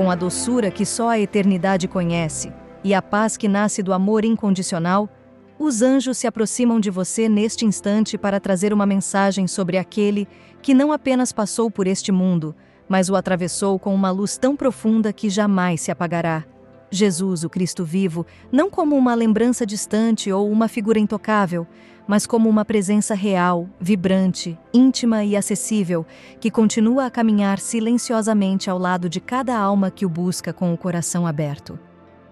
com a doçura que só a eternidade conhece e a paz que nasce do amor incondicional, os anjos se aproximam de você neste instante para trazer uma mensagem sobre aquele que não apenas passou por este mundo, mas o atravessou com uma luz tão profunda que jamais se apagará. Jesus, o Cristo vivo, não como uma lembrança distante ou uma figura intocável, mas como uma presença real, vibrante, íntima e acessível, que continua a caminhar silenciosamente ao lado de cada alma que o busca com o coração aberto.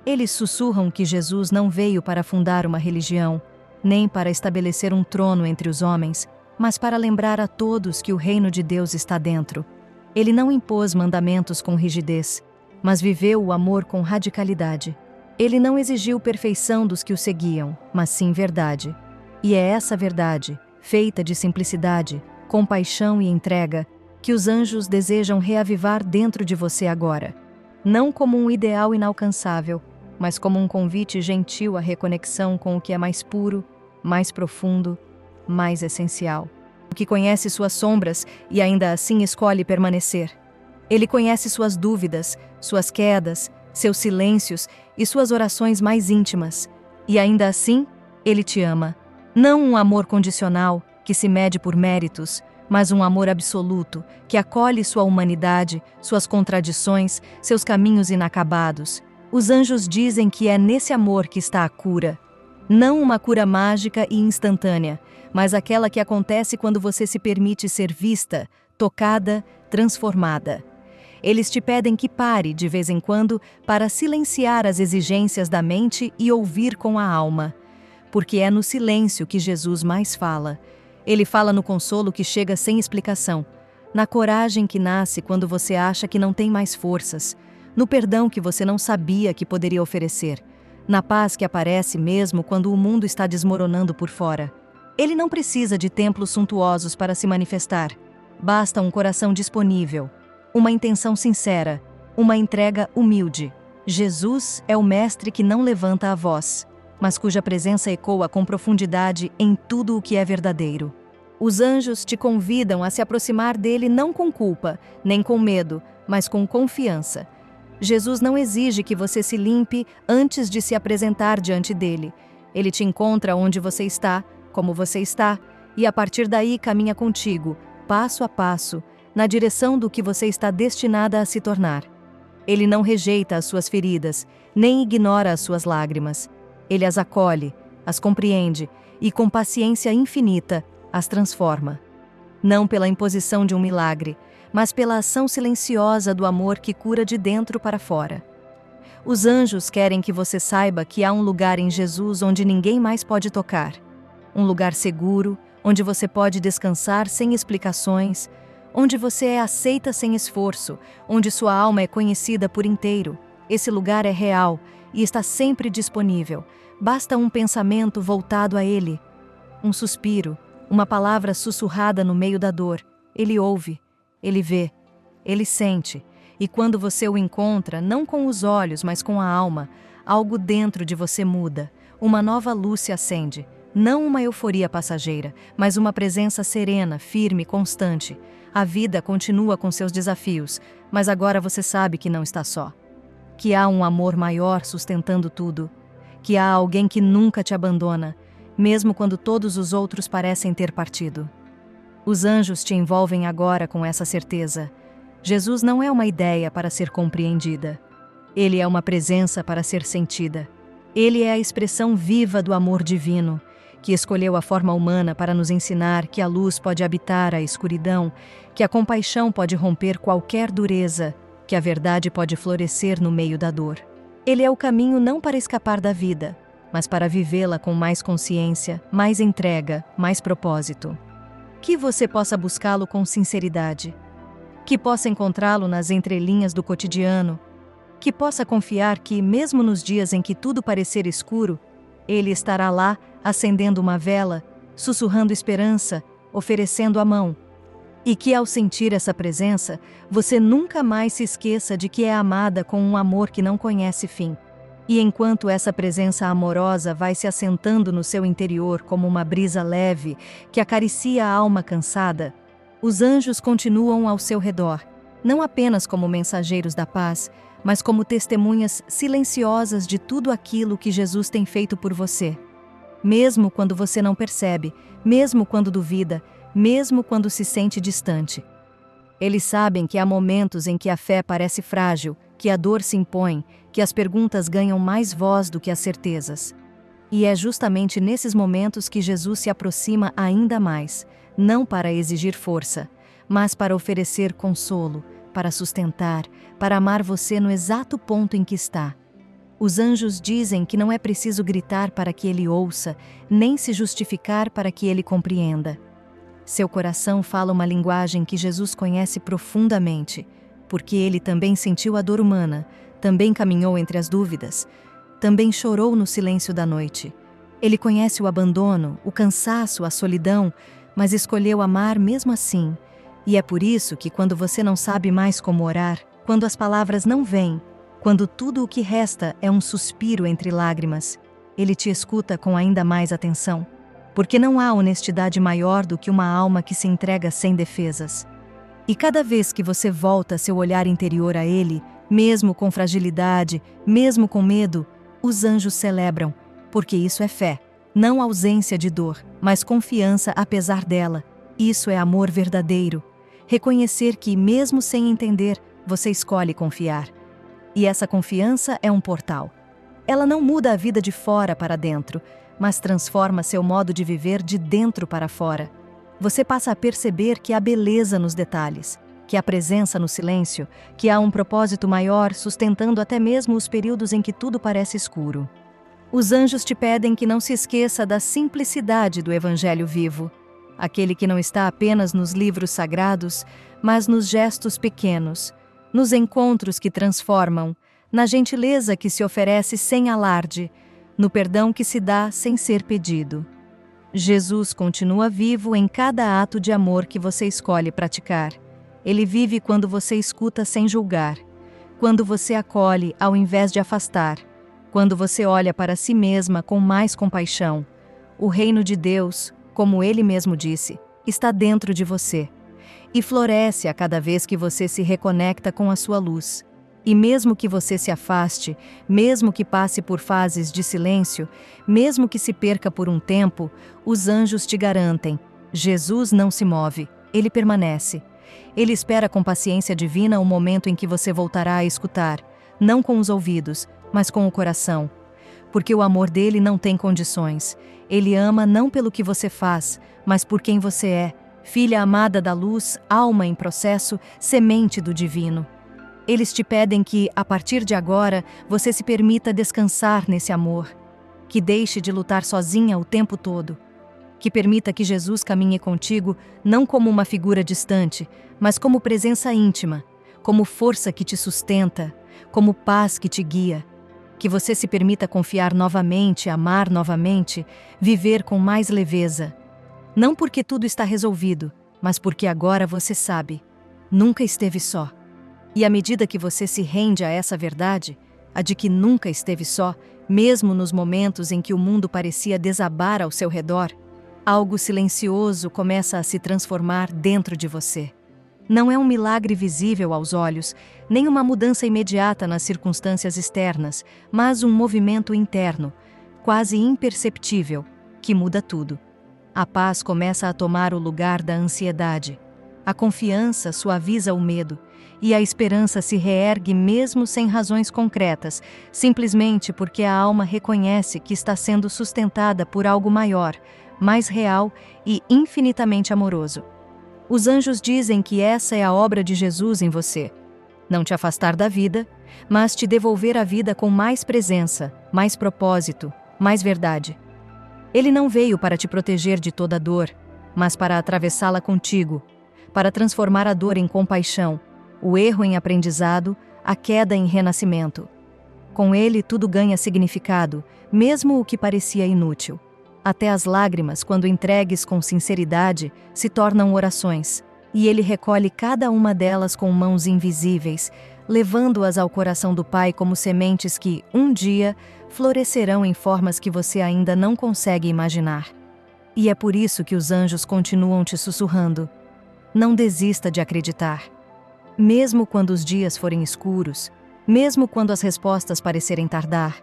Eles sussurram que Jesus não veio para fundar uma religião, nem para estabelecer um trono entre os homens, mas para lembrar a todos que o reino de Deus está dentro. Ele não impôs mandamentos com rigidez, mas viveu o amor com radicalidade. Ele não exigiu perfeição dos que o seguiam, mas sim verdade. E é essa verdade, feita de simplicidade, compaixão e entrega, que os anjos desejam reavivar dentro de você agora. Não como um ideal inalcançável, mas como um convite gentil à reconexão com o que é mais puro, mais profundo, mais essencial. O que conhece suas sombras e ainda assim escolhe permanecer. Ele conhece suas dúvidas, suas quedas, seus silêncios e suas orações mais íntimas. E ainda assim, ele te ama. Não um amor condicional, que se mede por méritos, mas um amor absoluto, que acolhe sua humanidade, suas contradições, seus caminhos inacabados. Os anjos dizem que é nesse amor que está a cura. Não uma cura mágica e instantânea, mas aquela que acontece quando você se permite ser vista, tocada, transformada. Eles te pedem que pare, de vez em quando, para silenciar as exigências da mente e ouvir com a alma. Porque é no silêncio que Jesus mais fala. Ele fala no consolo que chega sem explicação, na coragem que nasce quando você acha que não tem mais forças, no perdão que você não sabia que poderia oferecer, na paz que aparece mesmo quando o mundo está desmoronando por fora. Ele não precisa de templos suntuosos para se manifestar. Basta um coração disponível, uma intenção sincera, uma entrega humilde. Jesus é o mestre que não levanta a voz, mas cuja presença ecoa com profundidade em tudo o que é verdadeiro. Os anjos te convidam a se aproximar dele não com culpa, nem com medo, mas com confiança. Jesus não exige que você se limpe antes de se apresentar diante dele. Ele te encontra onde você está, como você está, e a partir daí caminha contigo, passo a passo, na direção do que você está destinada a se tornar. Ele não rejeita as suas feridas, nem ignora as suas lágrimas. Ele as acolhe, as compreende e, com paciência infinita, as transforma. Não pela imposição de um milagre, mas pela ação silenciosa do amor que cura de dentro para fora. Os anjos querem que você saiba que há um lugar em Jesus onde ninguém mais pode tocar. Um lugar seguro, onde você pode descansar sem explicações, onde você é aceita sem esforço, onde sua alma é conhecida por inteiro. Esse lugar é real e está sempre disponível. Basta um pensamento voltado a ele, um suspiro, uma palavra sussurrada no meio da dor. Ele ouve, ele vê, ele sente. E quando você o encontra, não com os olhos, mas com a alma, algo dentro de você muda. Uma nova luz se acende. Não uma euforia passageira, mas uma presença serena, firme, constante. A vida continua com seus desafios, mas agora você sabe que não está só. Que há um amor maior sustentando tudo. Que há alguém que nunca te abandona, mesmo quando todos os outros parecem ter partido. Os anjos te envolvem agora com essa certeza. Jesus não é uma ideia para ser compreendida. Ele é uma presença para ser sentida. Ele é a expressão viva do amor divino, que escolheu a forma humana para nos ensinar que a luz pode habitar a escuridão, que a compaixão pode romper qualquer dureza, que a verdade pode florescer no meio da dor. Ele é o caminho não para escapar da vida, mas para vivê-la com mais consciência, mais entrega, mais propósito. Que você possa buscá-lo com sinceridade. Que possa encontrá-lo nas entrelinhas do cotidiano. Que possa confiar que, mesmo nos dias em que tudo parecer escuro, ele estará lá, acendendo uma vela, sussurrando esperança, oferecendo a mão. E que, ao sentir essa presença, você nunca mais se esqueça de que é amada com um amor que não conhece fim. E enquanto essa presença amorosa vai se assentando no seu interior como uma brisa leve que acaricia a alma cansada, os anjos continuam ao seu redor, não apenas como mensageiros da paz, mas como testemunhas silenciosas de tudo aquilo que Jesus tem feito por você. Mesmo quando você não percebe, mesmo quando duvida, mesmo quando se sente distante. Eles sabem que há momentos em que a fé parece frágil, que a dor se impõe, que as perguntas ganham mais voz do que as certezas. E é justamente nesses momentos que Jesus se aproxima ainda mais, não para exigir força, mas para oferecer consolo, para sustentar, para amar você no exato ponto em que está. Os anjos dizem que não é preciso gritar para que ele ouça, nem se justificar para que ele compreenda. Seu coração fala uma linguagem que Jesus conhece profundamente, porque ele também sentiu a dor humana, também caminhou entre as dúvidas, também chorou no silêncio da noite. Ele conhece o abandono, o cansaço, a solidão, mas escolheu amar mesmo assim. E é por isso que quando você não sabe mais como orar, quando as palavras não vêm, quando tudo o que resta é um suspiro entre lágrimas, ele te escuta com ainda mais atenção. Porque não há honestidade maior do que uma alma que se entrega sem defesas. E cada vez que você volta seu olhar interior a ele, mesmo com fragilidade, mesmo com medo, os anjos celebram, porque isso é fé, não ausência de dor, mas confiança apesar dela. Isso é amor verdadeiro. Reconhecer que, mesmo sem entender, você escolhe confiar. E essa confiança é um portal. Ela não muda a vida de fora para dentro, mas transforma seu modo de viver de dentro para fora. Você passa a perceber que há beleza nos detalhes, que há presença no silêncio, que há um propósito maior sustentando até mesmo os períodos em que tudo parece escuro. Os anjos te pedem que não se esqueça da simplicidade do Evangelho vivo, aquele que não está apenas nos livros sagrados, mas nos gestos pequenos, nos encontros que transformam, na gentileza que se oferece sem alarde, no perdão que se dá sem ser pedido. Jesus continua vivo em cada ato de amor que você escolhe praticar. Ele vive quando você escuta sem julgar, quando você acolhe ao invés de afastar, quando você olha para si mesma com mais compaixão. O reino de Deus, como ele mesmo disse, está dentro de você e floresce a cada vez que você se reconecta com a sua luz. E mesmo que você se afaste, mesmo que passe por fases de silêncio, mesmo que se perca por um tempo, os anjos te garantem: Jesus não se move, ele permanece. Ele espera com paciência divina o momento em que você voltará a escutar, não com os ouvidos, mas com o coração. Porque o amor dele não tem condições. Ele ama não pelo que você faz, mas por quem você é, filha amada da luz, alma em processo, semente do divino. Eles te pedem que, a partir de agora, você se permita descansar nesse amor, que deixe de lutar sozinha o tempo todo, que permita que Jesus caminhe contigo não como uma figura distante, mas como presença íntima, como força que te sustenta, como paz que te guia, que você se permita confiar novamente, amar novamente, viver com mais leveza, não porque tudo está resolvido, mas porque agora você sabe, nunca esteve só. E à medida que você se rende a essa verdade, a de que nunca esteve só, mesmo nos momentos em que o mundo parecia desabar ao seu redor, algo silencioso começa a se transformar dentro de você. Não é um milagre visível aos olhos, nem uma mudança imediata nas circunstâncias externas, mas um movimento interno, quase imperceptível, que muda tudo. A paz começa a tomar o lugar da ansiedade. A confiança suaviza o medo, e a esperança se reergue mesmo sem razões concretas, simplesmente porque a alma reconhece que está sendo sustentada por algo maior, mais real e infinitamente amoroso. Os anjos dizem que essa é a obra de Jesus em você. Não te afastar da vida, mas te devolver a vida com mais presença, mais propósito, mais verdade. Ele não veio para te proteger de toda dor, mas para atravessá-la contigo, para transformar a dor em compaixão, o erro em aprendizado, a queda em renascimento. Com ele tudo ganha significado, mesmo o que parecia inútil. Até as lágrimas, quando entregues com sinceridade, se tornam orações, e ele recolhe cada uma delas com mãos invisíveis, levando-as ao coração do Pai como sementes que, um dia, florescerão em formas que você ainda não consegue imaginar. E é por isso que os anjos continuam te sussurrando: não desista de acreditar. Mesmo quando os dias forem escuros, mesmo quando as respostas parecerem tardar,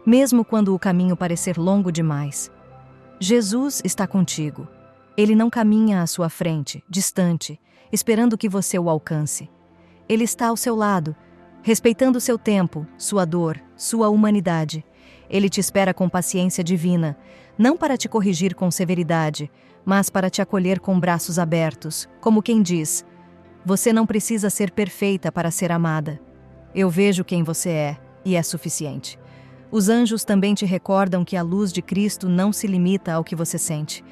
mesmo quando o caminho parecer longo demais. Jesus está contigo. Ele não caminha à sua frente, distante, esperando que você o alcance. Ele está ao seu lado, respeitando seu tempo, sua dor, sua humanidade. Ele te espera com paciência divina, não para te corrigir com severidade, mas para te acolher com braços abertos, como quem diz: você não precisa ser perfeita para ser amada. Eu vejo quem você é, e é suficiente. Os anjos também te recordam que a luz de Cristo não se limita ao que você sente.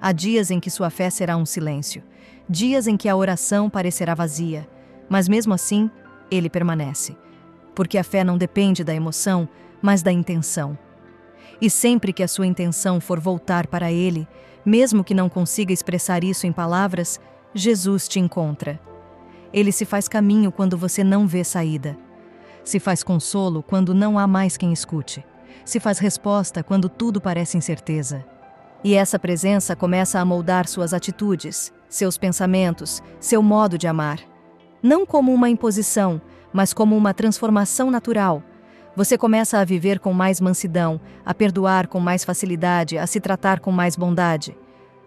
Há dias em que sua fé será um silêncio, dias em que a oração parecerá vazia, mas mesmo assim, ele permanece. Porque a fé não depende da emoção, mas da intenção. E sempre que a sua intenção for voltar para Ele, mesmo que não consiga expressar isso em palavras, Jesus te encontra. Ele se faz caminho quando você não vê saída. Se faz consolo quando não há mais quem escute. Se faz resposta quando tudo parece incerteza. E essa presença começa a moldar suas atitudes, seus pensamentos, seu modo de amar. Não como uma imposição, mas como uma transformação natural. Você começa a viver com mais mansidão, a perdoar com mais facilidade, a se tratar com mais bondade.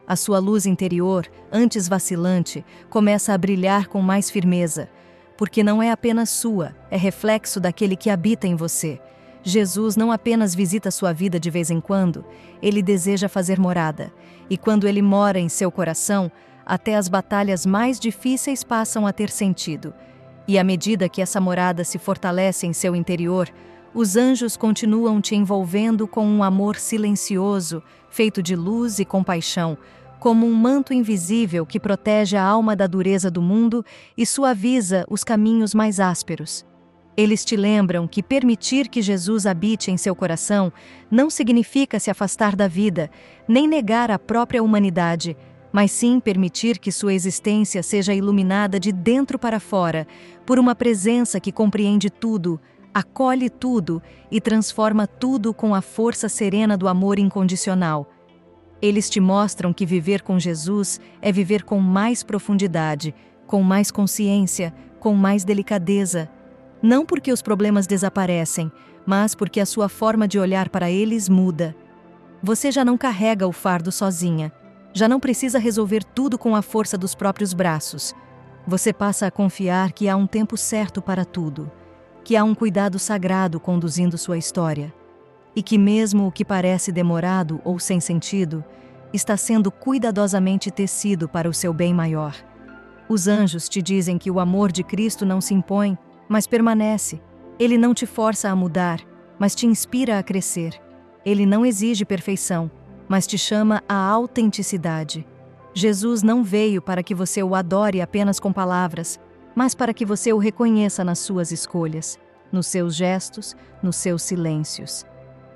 A sua luz interior, antes vacilante, começa a brilhar com mais firmeza, porque não é apenas sua, é reflexo daquele que habita em você. Jesus não apenas visita sua vida de vez em quando, ele deseja fazer morada. E quando ele mora em seu coração, até as batalhas mais difíceis passam a ter sentido. E à medida que essa morada se fortalece em seu interior, os anjos continuam te envolvendo com um amor silencioso, feito de luz e compaixão, como um manto invisível que protege a alma da dureza do mundo e suaviza os caminhos mais ásperos. Eles te lembram que permitir que Jesus habite em seu coração não significa se afastar da vida, nem negar a própria humanidade, mas sim permitir que sua existência seja iluminada de dentro para fora, por uma presença que compreende tudo, acolhe tudo e transforma tudo com a força serena do amor incondicional. Eles te mostram que viver com Jesus é viver com mais profundidade, com mais consciência, com mais delicadeza. Não porque os problemas desaparecem, mas porque a sua forma de olhar para eles muda. Você já não carrega o fardo sozinha. Já não precisa resolver tudo com a força dos próprios braços. Você passa a confiar que há um tempo certo para tudo, que há um cuidado sagrado conduzindo sua história, e que mesmo o que parece demorado ou sem sentido, está sendo cuidadosamente tecido para o seu bem maior. Os anjos te dizem que o amor de Cristo não se impõe, mas permanece. Ele não te força a mudar, mas te inspira a crescer. Ele não exige perfeição, mas te chama à autenticidade. Jesus não veio para que você o adore apenas com palavras, mas para que você o reconheça nas suas escolhas, nos seus gestos, nos seus silêncios.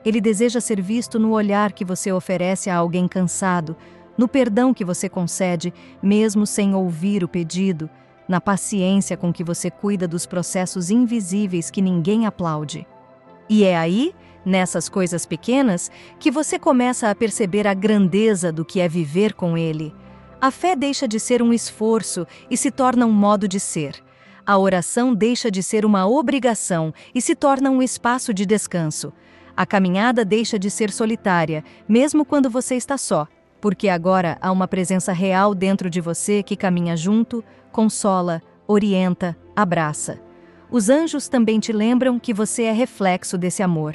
Ele deseja ser visto no olhar que você oferece a alguém cansado, no perdão que você concede, mesmo sem ouvir o pedido, na paciência com que você cuida dos processos invisíveis que ninguém aplaude. E é aí, nessas coisas pequenas, que você começa a perceber a grandeza do que é viver com Ele. A fé deixa de ser um esforço e se torna um modo de ser. A oração deixa de ser uma obrigação e se torna um espaço de descanso. A caminhada deixa de ser solitária, mesmo quando você está só, porque agora há uma presença real dentro de você que caminha junto, consola, orienta, abraça. Os anjos também te lembram que você é reflexo desse amor.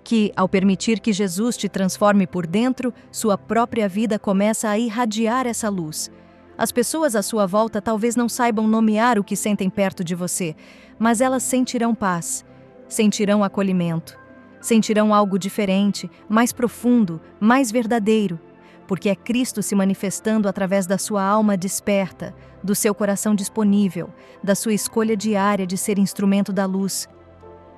Que, ao permitir que Jesus te transforme por dentro, sua própria vida começa a irradiar essa luz. As pessoas à sua volta talvez não saibam nomear o que sentem perto de você, mas elas sentirão paz, sentirão acolhimento, sentirão algo diferente, mais profundo, mais verdadeiro, porque é Cristo se manifestando através da sua alma desperta, do seu coração disponível, da sua escolha diária de ser instrumento da luz.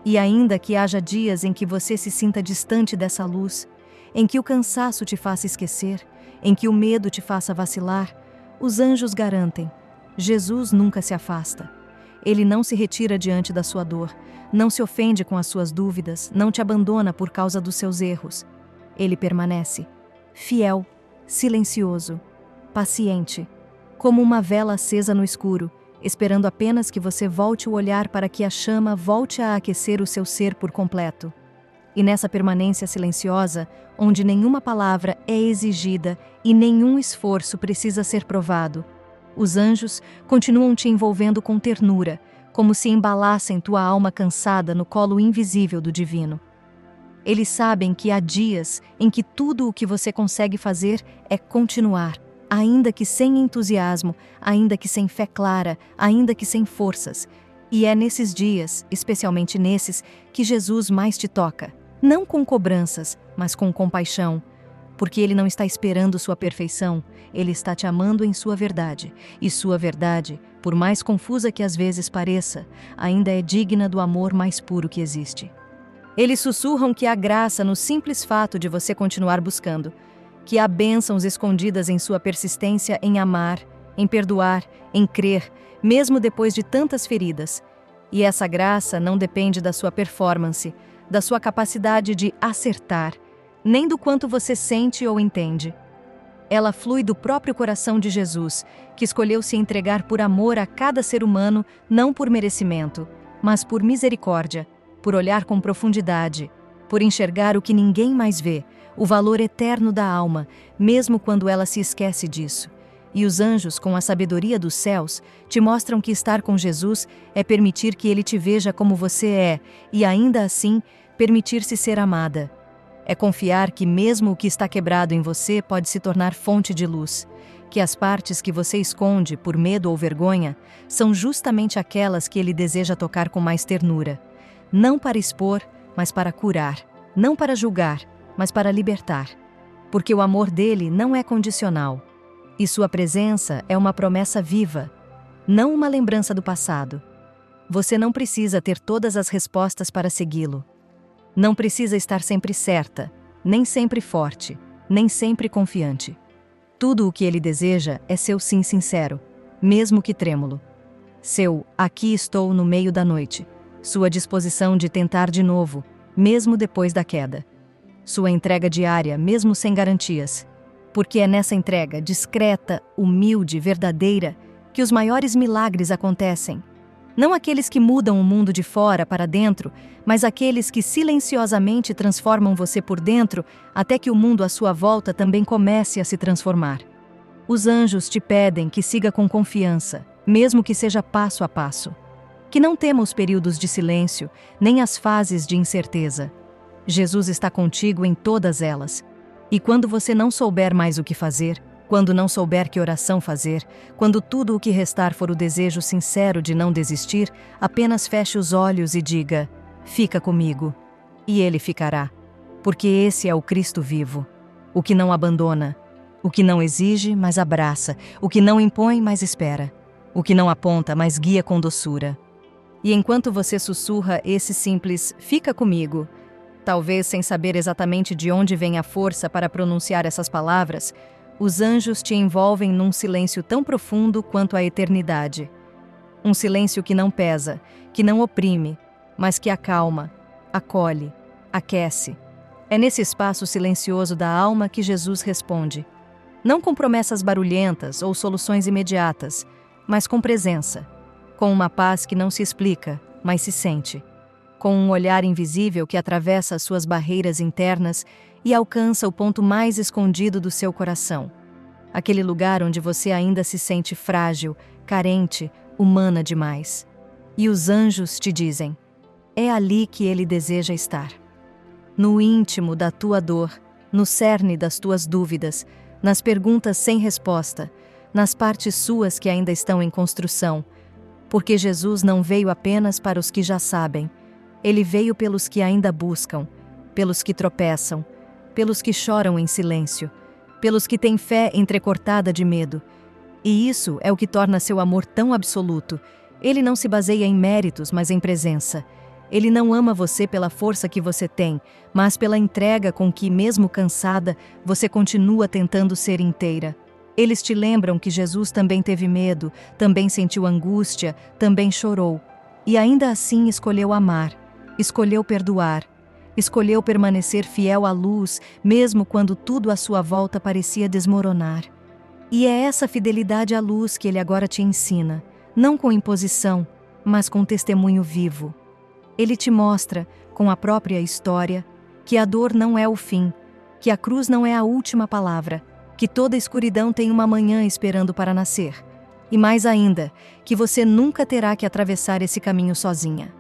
E ainda que haja dias em que você se sinta distante dessa luz, em que o cansaço te faça esquecer, em que o medo te faça vacilar, os anjos garantem: Jesus nunca se afasta. Ele não se retira diante da sua dor, não se ofende com as suas dúvidas, não te abandona por causa dos seus erros. Ele permanece, fiel, silencioso, paciente. Como uma vela acesa no escuro, esperando apenas que você volte o olhar para que a chama volte a aquecer o seu ser por completo. E nessa permanência silenciosa, onde nenhuma palavra é exigida e nenhum esforço precisa ser provado, os anjos continuam te envolvendo com ternura, como se embalassem tua alma cansada no colo invisível do divino. Eles sabem que há dias em que tudo o que você consegue fazer é continuar, ainda que sem entusiasmo, ainda que sem fé clara, ainda que sem forças. E é nesses dias, especialmente nesses, que Jesus mais te toca. Não com cobranças, mas com compaixão. Porque Ele não está esperando sua perfeição, Ele está te amando em sua verdade. E sua verdade, por mais confusa que às vezes pareça, ainda é digna do amor mais puro que existe. Eles sussurram que há graça no simples fato de você continuar buscando, que há bênçãos escondidas em sua persistência em amar, em perdoar, em crer, mesmo depois de tantas feridas. E essa graça não depende da sua performance, da sua capacidade de acertar, nem do quanto você sente ou entende. Ela flui do próprio coração de Jesus, que escolheu se entregar por amor a cada ser humano, não por merecimento, mas por misericórdia, por olhar com profundidade, por enxergar o que ninguém mais vê, o valor eterno da alma, mesmo quando ela se esquece disso. E os anjos, com a sabedoria dos céus, te mostram que estar com Jesus é permitir que Ele te veja como você é e, ainda assim, permitir-se ser amada. É confiar que mesmo o que está quebrado em você pode se tornar fonte de luz, que as partes que você esconde por medo ou vergonha são justamente aquelas que Ele deseja tocar com mais ternura. Não para expor, mas para curar. Não para julgar, mas para libertar. Porque o amor dele não é condicional. E sua presença é uma promessa viva, não uma lembrança do passado. Você não precisa ter todas as respostas para segui-lo. Não precisa estar sempre certa, nem sempre forte, nem sempre confiante. Tudo o que ele deseja é seu sim sincero, mesmo que trêmulo. Seu aqui estou no meio da noite. Sua disposição de tentar de novo, mesmo depois da queda. Sua entrega diária, mesmo sem garantias. Porque é nessa entrega discreta, humilde, verdadeira, que os maiores milagres acontecem. Não aqueles que mudam o mundo de fora para dentro, mas aqueles que silenciosamente transformam você por dentro, até que o mundo à sua volta também comece a se transformar. Os anjos te pedem que siga com confiança, mesmo que seja passo a passo. Que não tema os períodos de silêncio, nem as fases de incerteza. Jesus está contigo em todas elas. E quando você não souber mais o que fazer, quando não souber que oração fazer, quando tudo o que restar for o desejo sincero de não desistir, apenas feche os olhos e diga: fica comigo. E Ele ficará. Porque esse é o Cristo vivo. O que não abandona. O que não exige, mas abraça. O que não impõe, mas espera. O que não aponta, mas guia com doçura. E enquanto você sussurra esse simples "fica comigo", talvez sem saber exatamente de onde vem a força para pronunciar essas palavras, os anjos te envolvem num silêncio tão profundo quanto a eternidade. Um silêncio que não pesa, que não oprime, mas que acalma, acolhe, aquece. É nesse espaço silencioso da alma que Jesus responde. Não com promessas barulhentas ou soluções imediatas, mas com presença, com uma paz que não se explica, mas se sente. Com um olhar invisível que atravessa as suas barreiras internas e alcança o ponto mais escondido do seu coração. Aquele lugar onde você ainda se sente frágil, carente, humana demais. E os anjos te dizem: é ali que Ele deseja estar. No íntimo da tua dor, no cerne das tuas dúvidas, nas perguntas sem resposta, nas partes suas que ainda estão em construção. Porque Jesus não veio apenas para os que já sabem. Ele veio pelos que ainda buscam, pelos que tropeçam, pelos que choram em silêncio, pelos que têm fé entrecortada de medo. E isso é o que torna seu amor tão absoluto. Ele não se baseia em méritos, mas em presença. Ele não ama você pela força que você tem, mas pela entrega com que, mesmo cansada, você continua tentando ser inteira. Eles te lembram que Jesus também teve medo, também sentiu angústia, também chorou. E ainda assim escolheu amar. Escolheu perdoar, escolheu permanecer fiel à luz, mesmo quando tudo à sua volta parecia desmoronar. E é essa fidelidade à luz que Ele agora te ensina, não com imposição, mas com testemunho vivo. Ele te mostra, com a própria história, que a dor não é o fim, que a cruz não é a última palavra, que toda escuridão tem uma manhã esperando para nascer. E mais ainda, que você nunca terá que atravessar esse caminho sozinha.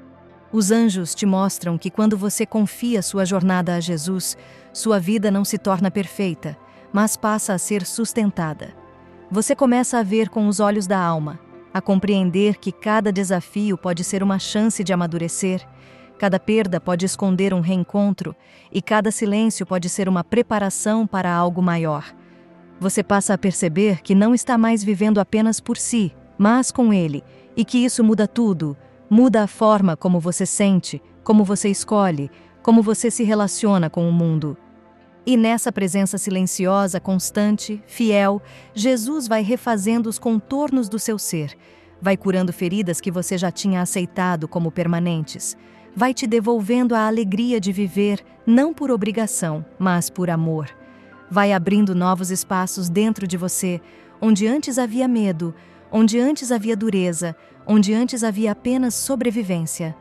Os anjos te mostram que quando você confia sua jornada a Jesus, sua vida não se torna perfeita, mas passa a ser sustentada. Você começa a ver com os olhos da alma, a compreender que cada desafio pode ser uma chance de amadurecer, cada perda pode esconder um reencontro e cada silêncio pode ser uma preparação para algo maior. Você passa a perceber que não está mais vivendo apenas por si, mas com Ele, e que isso muda tudo, muda a forma como você sente, como você escolhe, como você se relaciona com o mundo. E nessa presença silenciosa, constante, fiel, Jesus vai refazendo os contornos do seu ser, vai curando feridas que você já tinha aceitado como permanentes, vai te devolvendo a alegria de viver, não por obrigação, mas por amor. Vai abrindo novos espaços dentro de você, onde antes havia medo, onde antes havia dureza, onde antes havia apenas sobrevivência.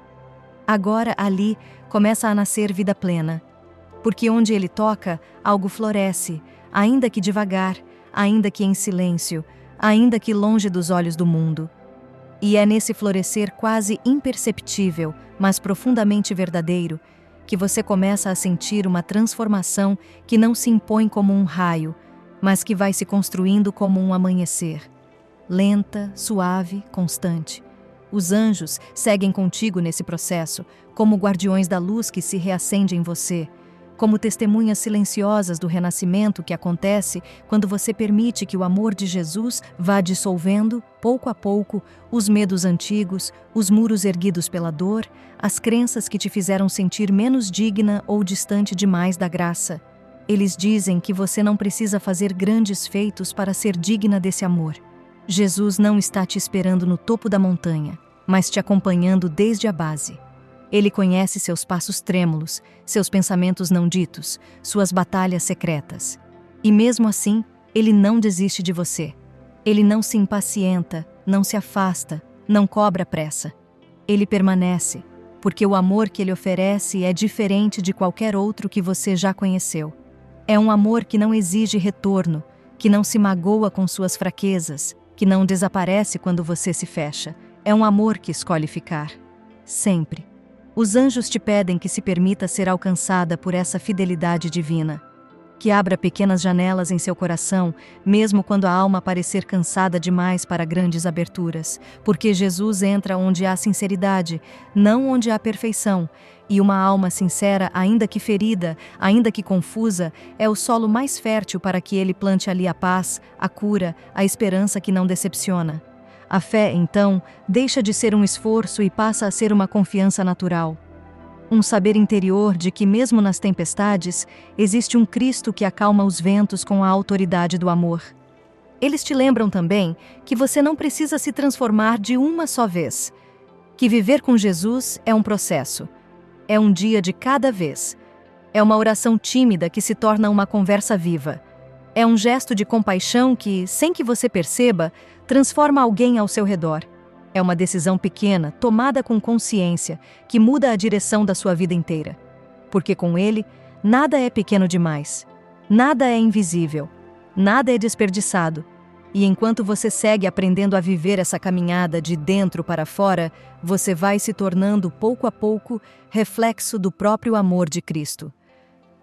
Agora ali começa a nascer vida plena. Porque onde Ele toca, algo floresce, ainda que devagar, ainda que em silêncio, ainda que longe dos olhos do mundo. E é nesse florescer quase imperceptível, mas profundamente verdadeiro, que você começa a sentir uma transformação que não se impõe como um raio, mas que vai se construindo como um amanhecer. Lenta, suave, constante. Os anjos seguem contigo nesse processo, como guardiões da luz que se reacende em você, como testemunhas silenciosas do renascimento que acontece quando você permite que o amor de Jesus vá dissolvendo, pouco a pouco, os medos antigos, os muros erguidos pela dor, as crenças que te fizeram sentir menos digna ou distante demais da graça. Eles dizem que você não precisa fazer grandes feitos para ser digna desse amor. Jesus não está te esperando no topo da montanha, mas te acompanhando desde a base. Ele conhece seus passos trêmulos, seus pensamentos não ditos, suas batalhas secretas. E mesmo assim, Ele não desiste de você. Ele não se impacienta, não se afasta, não cobra pressa. Ele permanece, porque o amor que Ele oferece é diferente de qualquer outro que você já conheceu. É um amor que não exige retorno, que não se magoa com suas fraquezas, que não desaparece quando você se fecha. É um amor que escolhe ficar. Sempre. Os anjos te pedem que se permita ser alcançada por essa fidelidade divina, que abra pequenas janelas em seu coração, mesmo quando a alma parecer cansada demais para grandes aberturas, porque Jesus entra onde há sinceridade, não onde há perfeição, e uma alma sincera, ainda que ferida, ainda que confusa, é o solo mais fértil para que Ele plante ali a paz, a cura, a esperança que não decepciona. A fé, então, deixa de ser um esforço e passa a ser uma confiança natural. Um saber interior de que, mesmo nas tempestades, existe um Cristo que acalma os ventos com a autoridade do amor. Eles te lembram também que você não precisa se transformar de uma só vez, que viver com Jesus é um processo, é um dia de cada vez, é uma oração tímida que se torna uma conversa viva. É um gesto de compaixão que, sem que você perceba, transforma alguém ao seu redor. É uma decisão pequena, tomada com consciência, que muda a direção da sua vida inteira. Porque com Ele, nada é pequeno demais. Nada é invisível. Nada é desperdiçado. E enquanto você segue aprendendo a viver essa caminhada de dentro para fora, você vai se tornando, pouco a pouco, reflexo do próprio amor de Cristo.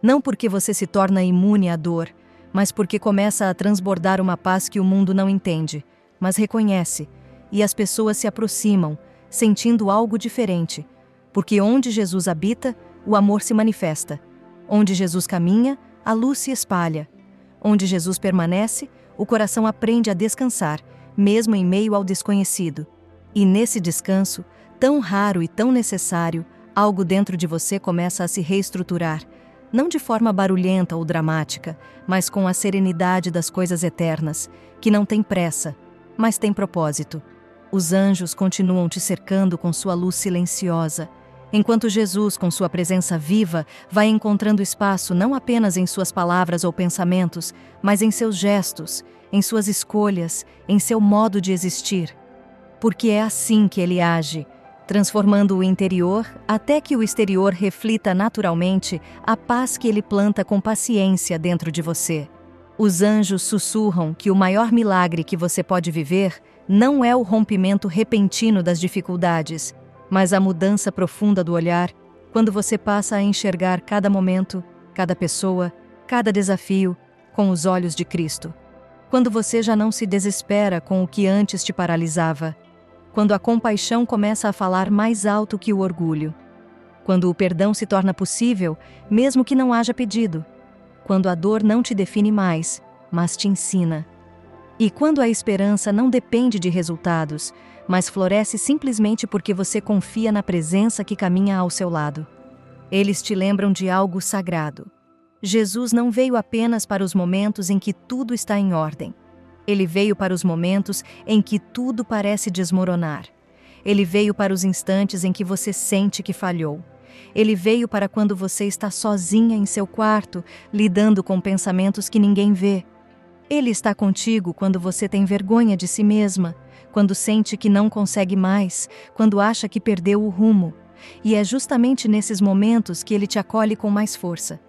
Não porque você se torna imune à dor, mas porque começa a transbordar uma paz que o mundo não entende, mas reconhece, e as pessoas se aproximam, sentindo algo diferente, porque onde Jesus habita, o amor se manifesta. Onde Jesus caminha, a luz se espalha. Onde Jesus permanece, o coração aprende a descansar, mesmo em meio ao desconhecido. E nesse descanso, tão raro e tão necessário, algo dentro de você começa a se reestruturar, não de forma barulhenta ou dramática, mas com a serenidade das coisas eternas, que não tem pressa, mas tem propósito. Os anjos continuam te cercando com sua luz silenciosa, enquanto Jesus, com sua presença viva, vai encontrando espaço não apenas em suas palavras ou pensamentos, mas em seus gestos, em suas escolhas, em seu modo de existir. porque é assim que ele age, transformando o interior até que o exterior reflita naturalmente a paz que ele planta com paciência dentro de você. Os anjos sussurram que o maior milagre que você pode viver não é o rompimento repentino das dificuldades, mas a mudança profunda do olhar, quando você passa a enxergar cada momento, cada pessoa, cada desafio, com os olhos de Cristo. Quando você já não se desespera com o que antes te paralisava. Quando a compaixão começa a falar mais alto que o orgulho. Quando o perdão se torna possível, mesmo que não haja pedido. Quando a dor não te define mais, mas te ensina. E quando a esperança não depende de resultados, mas floresce simplesmente porque você confia na presença que caminha ao seu lado. Eles te lembram de algo sagrado. Jesus não veio apenas para os momentos em que tudo está em ordem. Ele veio para os momentos em que tudo parece desmoronar. Ele veio para os instantes em que você sente que falhou. Ele veio para quando você está sozinha em seu quarto, lidando com pensamentos que ninguém vê. Ele está contigo quando você tem vergonha de si mesma, quando sente que não consegue mais, quando acha que perdeu o rumo. E é justamente nesses momentos que ele te acolhe com mais força.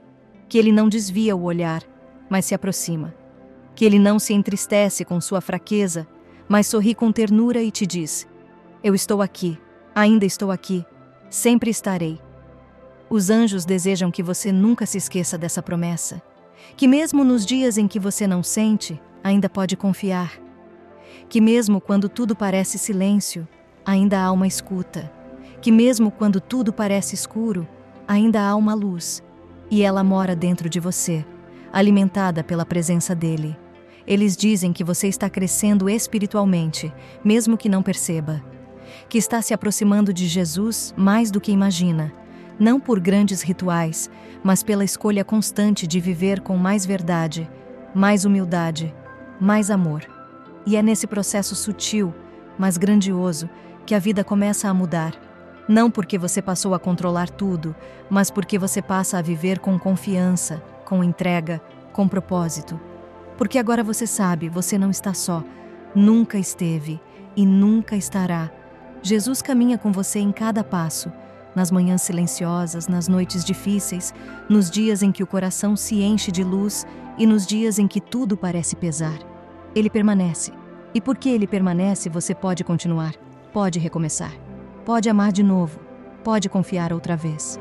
Que ele não desvia o olhar, mas se aproxima. Que ele não se entristece com sua fraqueza, mas sorri com ternura e te diz: eu estou aqui, ainda estou aqui, sempre estarei. Os anjos desejam que você nunca se esqueça dessa promessa, que mesmo nos dias em que você não sente, ainda pode confiar. Que mesmo quando tudo parece silêncio, ainda há uma escuta. Que mesmo quando tudo parece escuro, ainda há uma luz, e ela mora dentro de você, alimentada pela presença dele. Eles dizem que você está crescendo espiritualmente, mesmo que não perceba. Que está se aproximando de Jesus mais do que imagina, não por grandes rituais, mas pela escolha constante de viver com mais verdade, mais humildade, mais amor. E é nesse processo sutil, mas grandioso, que a vida começa a mudar. Não porque você passou a controlar tudo, mas porque você passa a viver com confiança, com entrega, com propósito. Porque agora você sabe, você não está só, nunca esteve e nunca estará. Jesus caminha com você em cada passo, nas manhãs silenciosas, nas noites difíceis, nos dias em que o coração se enche de luz e nos dias em que tudo parece pesar. Ele permanece. E porque ele permanece, você pode continuar, pode recomeçar, pode amar de novo, pode confiar outra vez.